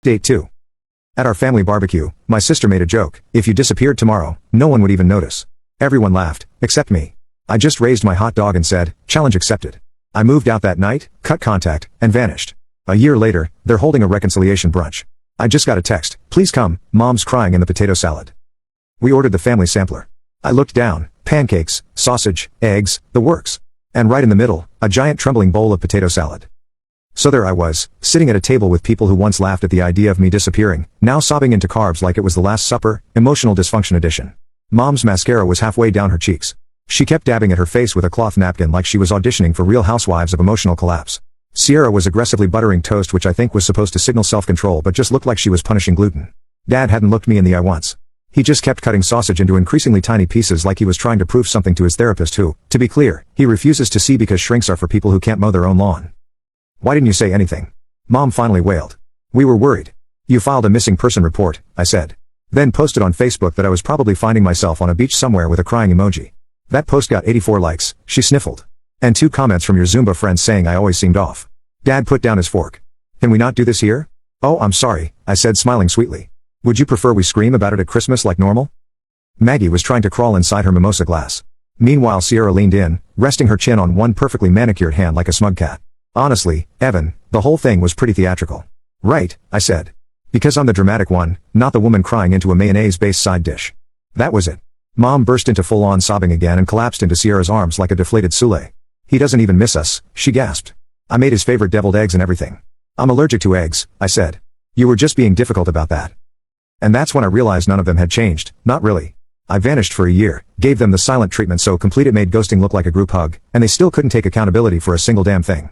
Date 2. At our family barbecue, my sister made a joke: if you disappeared tomorrow, no one would even notice. Everyone laughed, except me. I just raised my hot dog and said, challenge accepted. I moved out that night, cut contact, and vanished. A year later, they're holding a reconciliation brunch. I just got a text, please come, mom's crying in the potato salad. We ordered the family sampler. I looked down, pancakes, sausage, eggs, the works. And right in the middle, a giant trembling bowl of potato salad. So there I was, sitting at a table with people who once laughed at the idea of me disappearing, now sobbing into carbs like it was the Last Supper, emotional dysfunction edition. Mom's mascara was halfway down her cheeks. She kept dabbing at her face with a cloth napkin like she was auditioning for Real Housewives of Emotional Collapse. Sierra was aggressively buttering toast, which I think was supposed to signal self-control but just looked like she was punishing gluten. Dad hadn't looked me in the eye once. He just kept cutting sausage into increasingly tiny pieces like he was trying to prove something to his therapist who, to be clear, he refuses to see because shrinks are for people who can't mow their own lawn. Why didn't you say anything? Mom finally wailed. We were worried. You filed a missing person report, I said. Then posted on Facebook that I was probably finding myself on a beach somewhere with a crying emoji. That post got 84 likes, she sniffled. And 2 comments from your Zumba friends saying I always seemed off. Dad put down his fork. Can we not do this here? Oh, I'm sorry, I said, smiling sweetly. Would you prefer we scream about it at Christmas like normal? Maggie was trying to crawl inside her mimosa glass. Meanwhile, Sierra leaned in, resting her chin on one perfectly manicured hand like a smug cat. Honestly, Evan, the whole thing was pretty theatrical. Right, I said. Because I'm the dramatic one, not the woman crying into a mayonnaise-based side dish. That was it. Mom burst into full-on sobbing again and collapsed into Sierra's arms like a deflated Soule. He doesn't even miss us, she gasped. I made his favorite deviled eggs and everything. I'm allergic to eggs, I said. You were just being difficult about that. And that's when I realized none of them had changed, not really. I vanished for a year, gave them the silent treatment so complete it made ghosting look like a group hug, and they still couldn't take accountability for a single damn thing.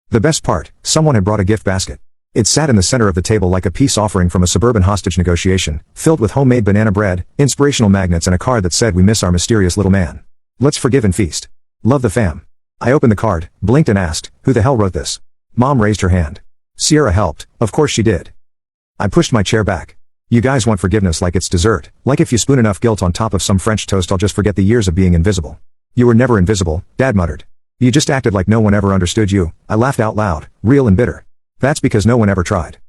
The best part, someone had brought a gift basket. It sat in the center of the table like a peace offering from a suburban hostage negotiation, filled with homemade banana bread, inspirational magnets and a card that said we miss our mysterious little man. Let's forgive and feast. Love the fam. I opened the card, blinked and asked, who the hell wrote this? Mom raised her hand. Sierra helped, of course she did. I pushed my chair back. You guys want forgiveness like it's dessert, like if you spoon enough guilt on top of some French toast I'll just forget the years of being invisible. You were never invisible, Dad muttered. You just acted like no one ever understood you. I laughed out loud, real and bitter. That's because no one ever tried.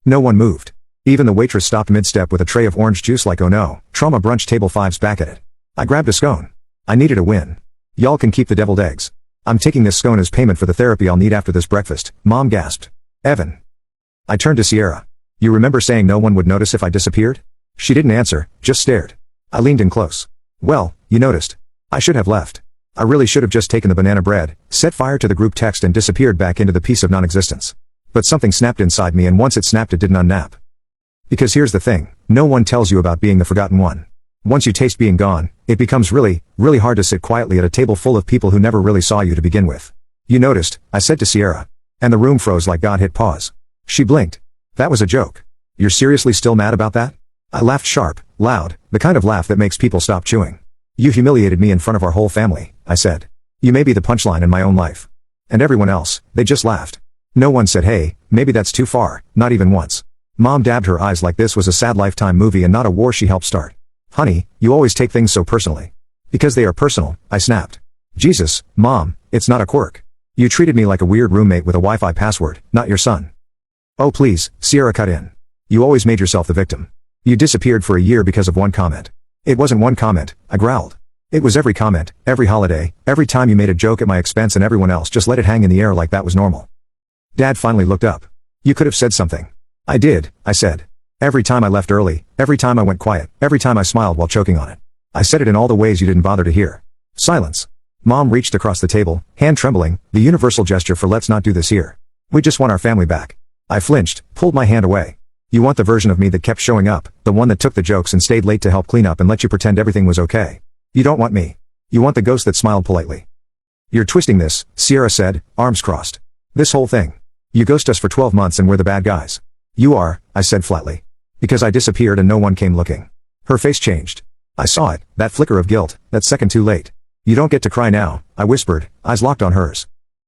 No one moved. Even the waitress stopped mid-step with a tray of orange juice like oh no, trauma brunch table 5's back at it. I grabbed a scone. I needed a win. Y'all can keep the deviled eggs. I'm taking this scone as payment for the therapy I'll need after this breakfast, Mom gasped. Evan. I turned to Sierra. You remember saying no one would notice if I disappeared? She didn't answer, just stared. I leaned in close. Well, you noticed. I should have left. I really should have just taken the banana bread, set fire to the group text and disappeared back into the peace of non-existence. But something snapped inside me and once it snapped it didn't unnap. Because here's the thing, no one tells you about being the forgotten one. Once you taste being gone, it becomes really, really hard to sit quietly at a table full of people who never really saw you to begin with. You noticed, I said to Sierra. And the room froze like God hit pause. She blinked. That was a joke. You're seriously still mad about that? I laughed sharp, loud, the kind of laugh that makes people stop chewing. You humiliated me in front of our whole family, I said. You may be the punchline in my own life. And everyone else, they just laughed. No one said hey, maybe that's too far, not even once. Mom dabbed her eyes like this was a sad Lifetime movie and not a war she helped start. Honey, you always take things so personally. Because they are personal, I snapped. Jesus, Mom, it's not a quirk. You treated me like a weird roommate with a Wi-Fi password, not your son. Oh please, Sierra cut in. You always made yourself the victim. You disappeared for a year because of one comment. It wasn't one comment, I growled. It was every comment, every holiday, every time you made a joke at my expense and everyone else just let it hang in the air like that was normal. Dad finally looked up. You could have said something. I did, I said. Every time I left early, every time I went quiet, every time I smiled while choking on it. I said it in all the ways you didn't bother to hear. Silence. Mom reached across the table, hand trembling, the universal gesture for let's not do this here. We just want our family back. I flinched, pulled my hand away. You want the version of me that kept showing up, the one that took the jokes and stayed late to help clean up and let you pretend everything was okay. You don't want me. You want the ghost that smiled politely. You're twisting this, Sierra said, arms crossed. This whole thing. You ghost us for 12 months and we're the bad guys. You are, I said flatly. Because I disappeared and no one came looking. Her face changed. I saw it, that flicker of guilt, that second too late. You don't get to cry now, I whispered, eyes locked on hers.